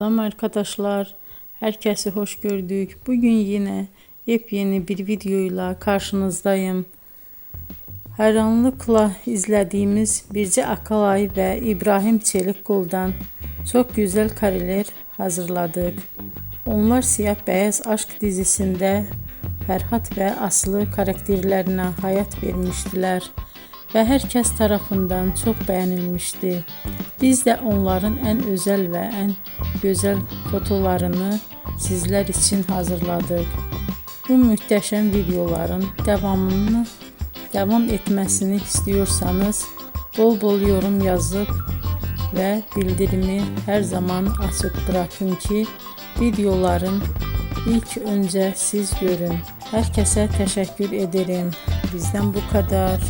Selam arkadaşlar, herkese hoş gördük. Bugün yine yepyeni bir videoyla karşınızdayım. Hayranlıkla izlediğimiz Birce Akalay ve İbrahim Çelikkol'dan çok güzel kareler hazırladık. Onlar Siyah Beyaz Aşk dizisinde Ferhat ve Aslı karakterlerine hayat vermiştiler ve herkes tarafından çok beğenilmişti. Biz de onların en özel ve en güzel fotolarını sizler için hazırladık. Bu muhteşem videoların devam etmesini istiyorsanız bol bol yorum yazıp ve bildirimi her zaman açık bırakın ki videoların ilk önce siz görün. Herkese teşekkür ederim. Bizden bu kadar.